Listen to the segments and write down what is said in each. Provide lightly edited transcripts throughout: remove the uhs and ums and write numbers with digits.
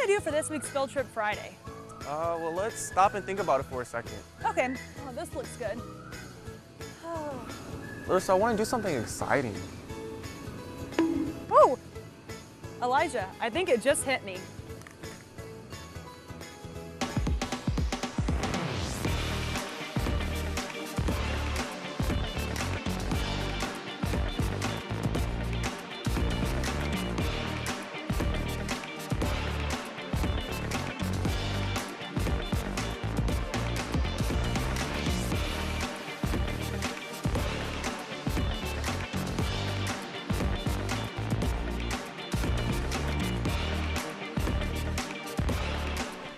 we do for this week's Field Trip Friday? Well, let's stop and think about it for a second. Okay, well, this looks good. Oh. Larissa, I want to do something exciting. Oh, Elijah, I think it just hit me.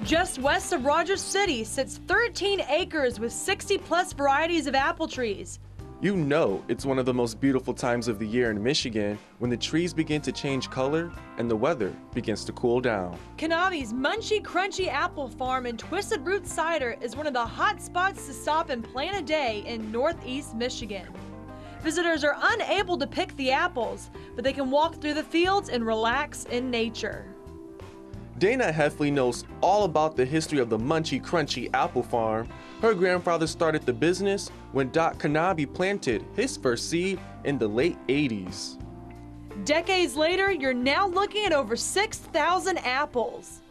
Just west of Rogers City sits 13 acres with 60+ varieties of apple trees. You know it's one of the most beautiful times of the year in Michigan when the trees begin to change color and the weather begins to cool down. Knaebes' Munchy Crunchy Apple Farm and Twisted Root Cider is one of the hot spots to stop and plan a day in Northeast Michigan. Visitors are unable to pick the apples, but they can walk through the fields and relax in nature. Dana Heffley knows all about the history of the Munchy Crunchy Apple Farm. Her grandfather started the business when Doc Knaebes planted his first seed in the late 80s. Decades later, you're now looking at over 6,000 apples.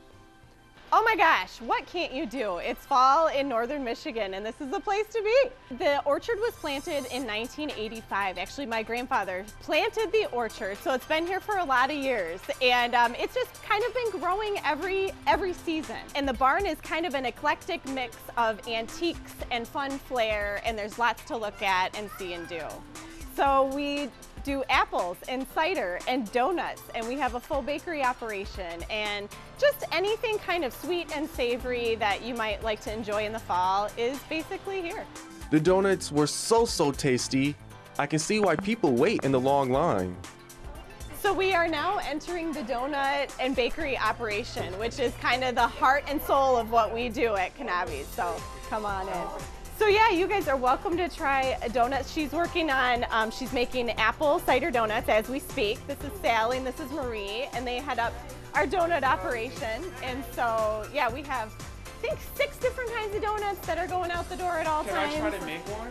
Oh my gosh, what can't you do? It's fall in northern Michigan and this is the place to be. The orchard was planted in 1985. Actually, my grandfather planted the orchard, so it's been here for a lot of years. And it's just kind of been growing every season. And the barn is kind of an eclectic mix of antiques and fun flair, and there's lots to look at and see and do. So we do apples and cider and donuts, and we have a full bakery operation, and just anything kind of sweet and savory that you might like to enjoy in the fall is basically here. The donuts were so tasty. I can see why people wait in the long line. So we are now entering the donut and bakery operation, which is kind of the heart and soul of what we do at Knaebes. So come on in. So yeah, you guys are welcome to try donuts. She's working on, she's making apple cider donuts as we speak. This is Sally and this is Marie, and they head up our donut operation. And so yeah, we have, I think, 6 different kinds of donuts that are going out the door at all times. Can I try to make one?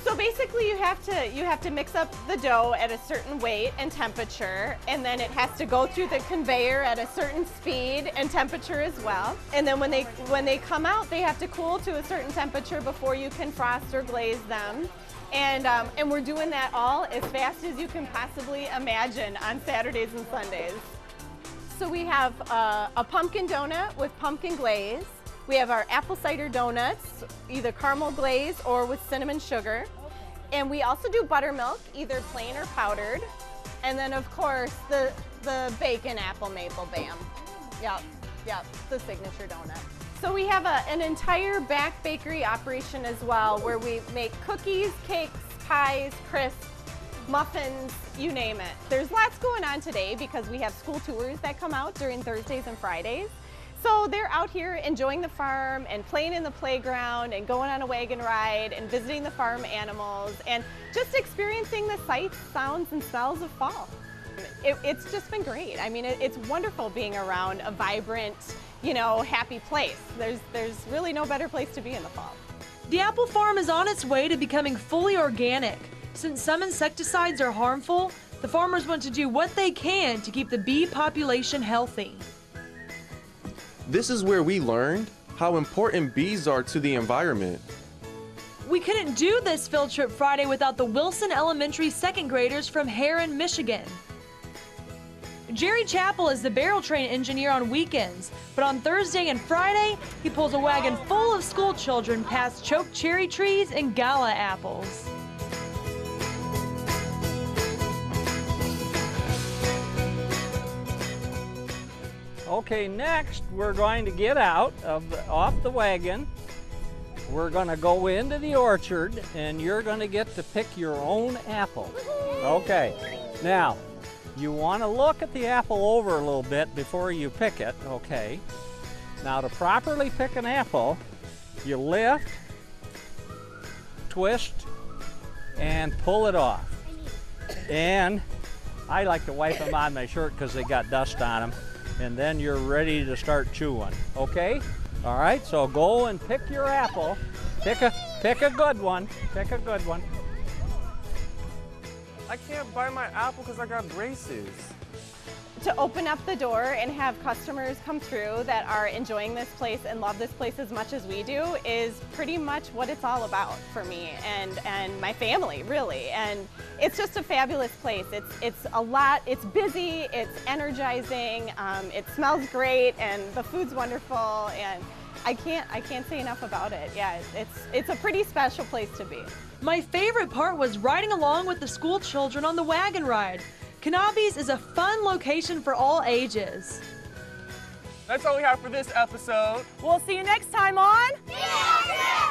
So basically you have to mix up the dough at a certain weight and temperature, and then it has to go through the conveyor at a certain speed and temperature as well. And then when they come out, they have to cool to a certain temperature before you can frost or glaze them. And we're doing that all as fast as you can possibly imagine on Saturdays and Sundays. So we have a pumpkin donut with pumpkin glaze. We have our apple cider donuts, either caramel glaze or with cinnamon sugar. And we also do buttermilk, either plain or powdered. And then of course the bacon apple maple bam. Yep, the signature donut. So we have an entire back bakery operation as well, where we make cookies, cakes, pies, crisps, muffins, you name it. There's lots going on today because we have school tours that come out during Thursdays and Fridays. So they're out here enjoying the farm and playing in the playground and going on a wagon ride and visiting the farm animals and just experiencing the sights, sounds, and smells of fall. It's just been great. I mean, it's wonderful being around a vibrant, happy place. There's really no better place to be in the fall. The apple farm is on its way to becoming fully organic. Since some insecticides are harmful, the farmers want to do what they can to keep the bee population healthy. This is where we learned how important bees are to the environment. We couldn't do this Field Trip Friday without the Wilson Elementary second graders from Herrin, Michigan. Jerry Chappell is the barrel train engineer on weekends, but on Thursday and Friday, he pulls a wagon full of school children past choke cherry trees and gala apples. Okay, next we're going to get out off the wagon. We're going to go into the orchard and you're going to get to pick your own apple. Okay, now you want to look at the apple over a little bit before you pick it, okay? Now to properly pick an apple, you lift, twist, and pull it off. And I like to wipe them on my shirt because they got dust on them. and then you're ready to start chewing, okay? All right, so go and pick your apple. Pick a good one. Pick a good one. I can't buy my apple because I got braces. To open up the door and have customers come through that are enjoying this place and love this place as much as we do is pretty much what it's all about for me and my family, really. And it's just a fabulous place. It's a lot, it's busy, it's energizing, it smells great, and the food's wonderful, and I can't say enough about it. Yeah, it's a pretty special place to be. My favorite part was riding along with the school children on the wagon ride. Knaebes is a fun location for all ages. That's all we have for this episode. We'll see you next time on... Yeah!